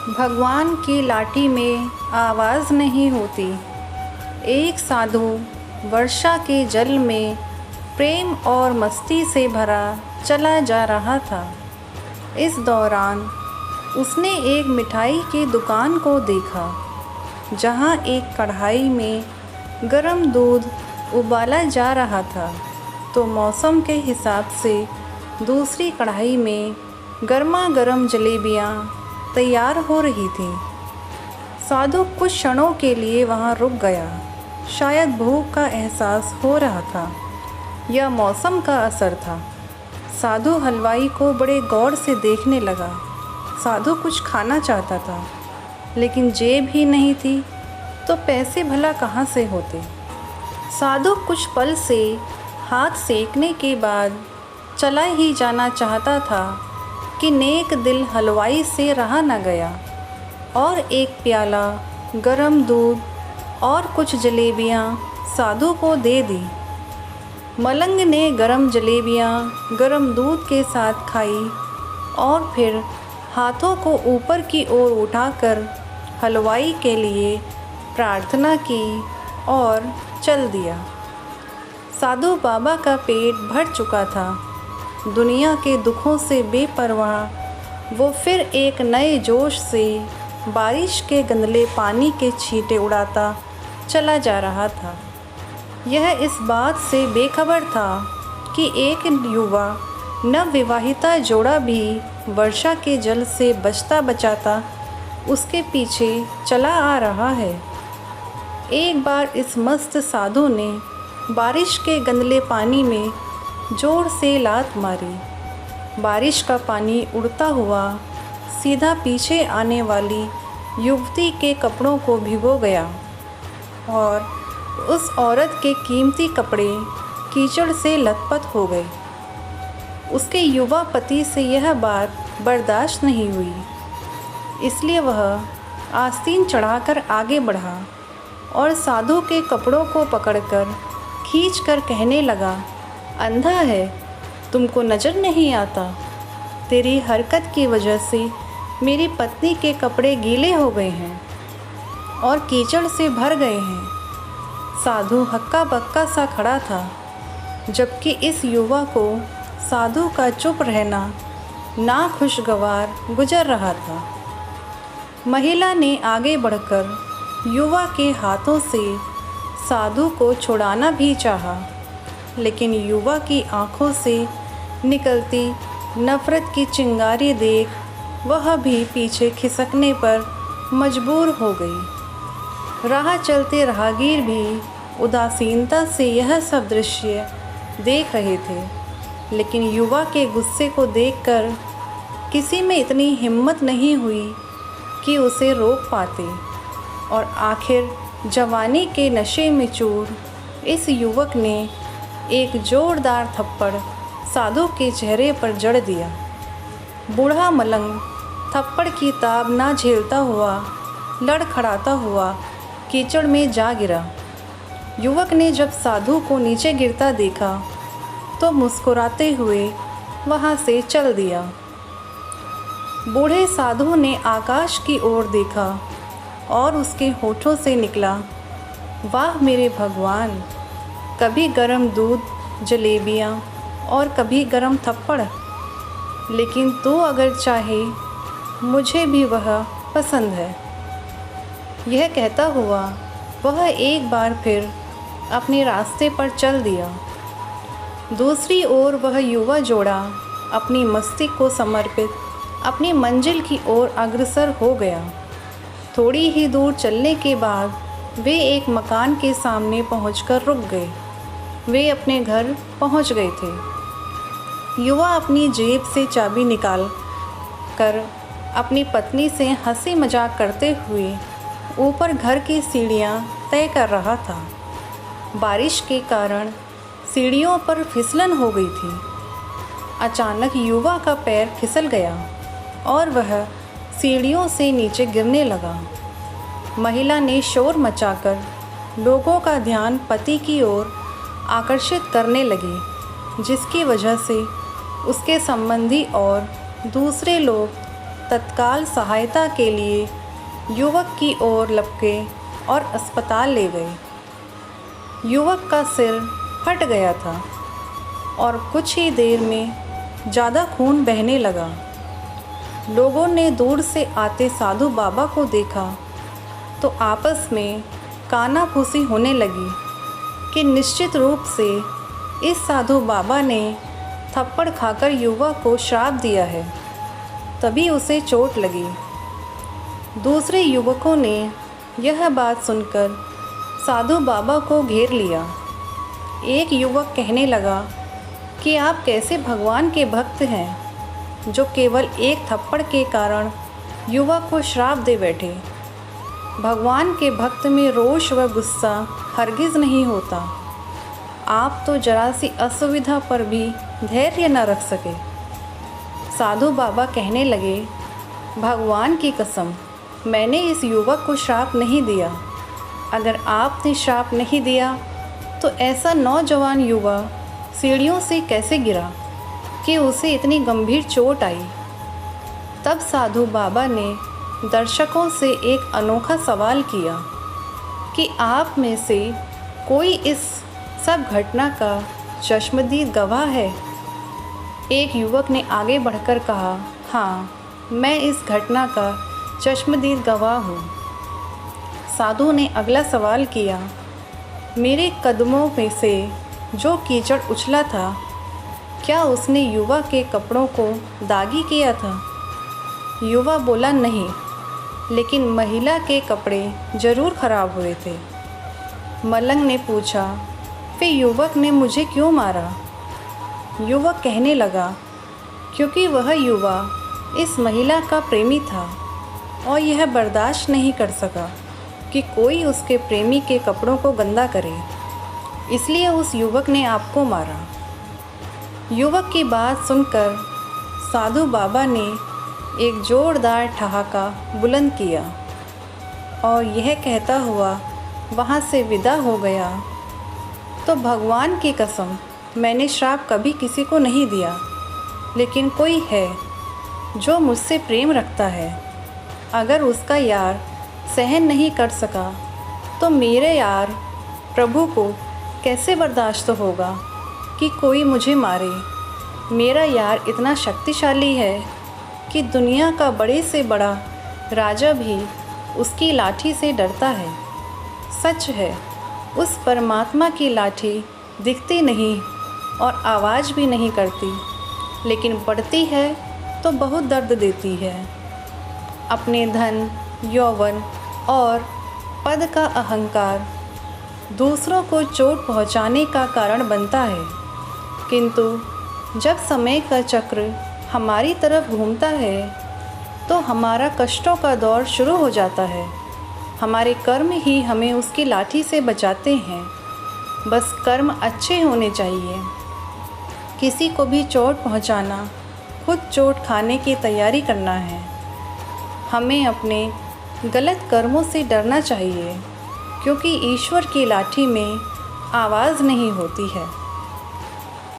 भगवान की लाठी में आवाज़ नहीं होती। एक साधु वर्षा के जल में प्रेम और मस्ती से भरा चला जा रहा था। इस दौरान उसने एक मिठाई की दुकान को देखा, जहां एक कढ़ाई में गरम दूध उबाला जा रहा था, तो मौसम के हिसाब से दूसरी कढ़ाई में गर्मा गर्म जलेबियाँ तैयार हो रही थी। साधु कुछ क्षणों के लिए वहाँ रुक गया। शायद भूख का एहसास हो रहा था या मौसम का असर था। साधु हलवाई को बड़े गौर से देखने लगा। साधु कुछ खाना चाहता था, लेकिन जेब ही नहीं थी, तो पैसे भला कहाँ से होते। साधु कुछ पल से हाथ सेकने के बाद चला ही जाना चाहता था कि नेक दिल हलवाई से रहा न गया और एक प्याला गरम दूध और कुछ जलेबियाँ साधु को दे दी। मलंग ने गरम जलेबियाँ गरम दूध के साथ खाई और फिर हाथों को ऊपर की ओर उठाकर हलवाई के लिए प्रार्थना की और चल दिया। साधु बाबा का पेट भर चुका था। दुनिया के दुखों से बेपरवाह वो फिर एक नए जोश से बारिश के गंदले पानी के छींटे उड़ाता चला जा रहा था। यह इस बात से बेखबर था कि एक युवा नवविवाहिता जोड़ा भी वर्षा के जल से बचता बचाता उसके पीछे चला आ रहा है। एक बार इस मस्त साधु ने बारिश के गंदले पानी में जोर से लात मारी। बारिश का पानी उड़ता हुआ सीधा पीछे आने वाली युवती के कपड़ों को भिगो गया और उस औरत के कीमती कपड़े कीचड़ से लथपथ हो गए। उसके युवा पति से यह बात बर्दाश्त नहीं हुई, इसलिए वह आस्तीन चढ़ाकर आगे बढ़ा और साधु के कपड़ों को पकड़कर खींचकर कहने लगा, अंधा है, तुमको नज़र नहीं आता? तेरी हरकत की वजह से मेरी पत्नी के कपड़े गीले हो गए हैं और कीचड़ से भर गए हैं। साधु हक्का बक्का सा खड़ा था, जबकि इस युवा को साधु का चुप रहना नाखुशगवार गुजर रहा था। महिला ने आगे बढ़कर युवा के हाथों से साधु को छुड़ाना भी चाहा, लेकिन युवा की आंखों से निकलती नफ़रत की चिंगारी देख वह भी पीछे खिसकने पर मजबूर हो गई। राह चलते राहगीर भी उदासीनता से यह सब दृश्य देख रहे थे, लेकिन युवा के गुस्से को देखकर किसी में इतनी हिम्मत नहीं हुई कि उसे रोक पाते, और आखिर जवानी के नशे में चूर इस युवक ने एक जोरदार थप्पड़ साधु के चेहरे पर जड़ दिया। बूढ़ा मलंग थप्पड़ की ताब ना झेलता हुआ लड़खड़ाता हुआ कीचड़ में जा गिरा। युवक ने जब साधु को नीचे गिरता देखा तो मुस्कुराते हुए वहाँ से चल दिया। बूढ़े साधु ने आकाश की ओर देखा और उसके होठों से निकला, वाह मेरे भगवान, कभी गरम दूध जलेबियाँ और कभी गरम थप्पड़, लेकिन तू अगर चाहे मुझे भी वह पसंद है। यह कहता हुआ वह एक बार फिर अपने रास्ते पर चल दिया। दूसरी ओर वह युवा जोड़ा अपनी मस्ती को समर्पित अपनी मंजिल की ओर अग्रसर हो गया। थोड़ी ही दूर चलने के बाद वे एक मकान के सामने पहुंचकर रुक गए। वे अपने घर पहुंच गए थे। युवा अपनी जेब से चाबी निकाल कर अपनी पत्नी से हंसी मजाक करते हुए ऊपर घर की सीढ़ियां तय कर रहा था। बारिश के कारण सीढ़ियों पर फिसलन हो गई थी। अचानक युवा का पैर फिसल गया और वह सीढ़ियों से नीचे गिरने लगा। महिला ने शोर मचाकर लोगों का ध्यान पति की ओर आकर्षित करने लगी, जिसकी वजह से उसके संबंधी और दूसरे लोग तत्काल सहायता के लिए युवक की ओर लपके और अस्पताल ले गए। युवक का सिर फट गया था और कुछ ही देर में ज़्यादा खून बहने लगा। लोगों ने दूर से आते साधु बाबा को देखा तो आपस में कानाफूसी होने लगी कि निश्चित रूप से इस साधु बाबा ने थप्पड़ खाकर युवक को श्राप दिया है, तभी उसे चोट लगी। दूसरे युवकों ने यह बात सुनकर साधु बाबा को घेर लिया। एक युवक कहने लगा कि आप कैसे भगवान के भक्त हैं जो केवल एक थप्पड़ के कारण युवक को श्राप दे बैठे। भगवान के भक्त में रोष व गुस्सा हरगिज़ नहीं होता। आप तो जरा सी असुविधा पर भी धैर्य न रख सके। साधु बाबा कहने लगे, भगवान की कसम, मैंने इस युवक को श्राप नहीं दिया। अगर आपने श्राप नहीं दिया तो ऐसा नौजवान युवा सीढ़ियों से कैसे गिरा कि उसे इतनी गंभीर चोट आई। तब साधु बाबा ने दर्शकों से एक अनोखा सवाल किया कि आप में से कोई इस सब घटना का चश्मदीद गवाह है। एक युवक ने आगे बढ़कर कहा, हाँ, मैं इस घटना का चश्मदीद गवाह हूँ। साधु ने अगला सवाल किया, मेरे कदमों में से जो कीचड़ उछला था, क्या उसने युवा के कपड़ों को दागी किया था? युवा बोला, नहीं, लेकिन महिला के कपड़े ज़रूर खराब हुए थे। मलंग ने पूछा, फिर युवक ने मुझे क्यों मारा? युवक कहने लगा, क्योंकि वह युवा इस महिला का प्रेमी था और यह बर्दाश्त नहीं कर सका कि कोई उसके प्रेमी के कपड़ों को गंदा करे, इसलिए उस युवक ने आपको मारा। युवक की बात सुनकर साधु बाबा ने एक जोरदार ठहाका बुलंद किया और यह कहता हुआ वहाँ से विदा हो गया, तो भगवान की कसम, मैंने श्राप कभी किसी को नहीं दिया, लेकिन कोई है जो मुझसे प्रेम रखता है। अगर उसका यार सहन नहीं कर सका तो मेरे यार प्रभु को कैसे बर्दाश्त होगा कि कोई मुझे मारे। मेरा यार इतना शक्तिशाली है कि दुनिया का बड़े से बड़ा राजा भी उसकी लाठी से डरता है। सच है, उस परमात्मा की लाठी दिखती नहीं और आवाज़ भी नहीं करती, लेकिन पड़ती है तो बहुत दर्द देती है। अपने धन, यौवन और पद का अहंकार दूसरों को चोट पहुंचाने का कारण बनता है, किंतु जब समय का चक्र हमारी तरफ घूमता है तो हमारा कष्टों का दौर शुरू हो जाता है। हमारे कर्म ही हमें उसकी लाठी से बचाते हैं। बस कर्म अच्छे होने चाहिए। किसी को भी चोट पहुंचाना, खुद चोट खाने की तैयारी करना है। हमें अपने गलत कर्मों से डरना चाहिए, क्योंकि ईश्वर की लाठी में आवाज़ नहीं होती है।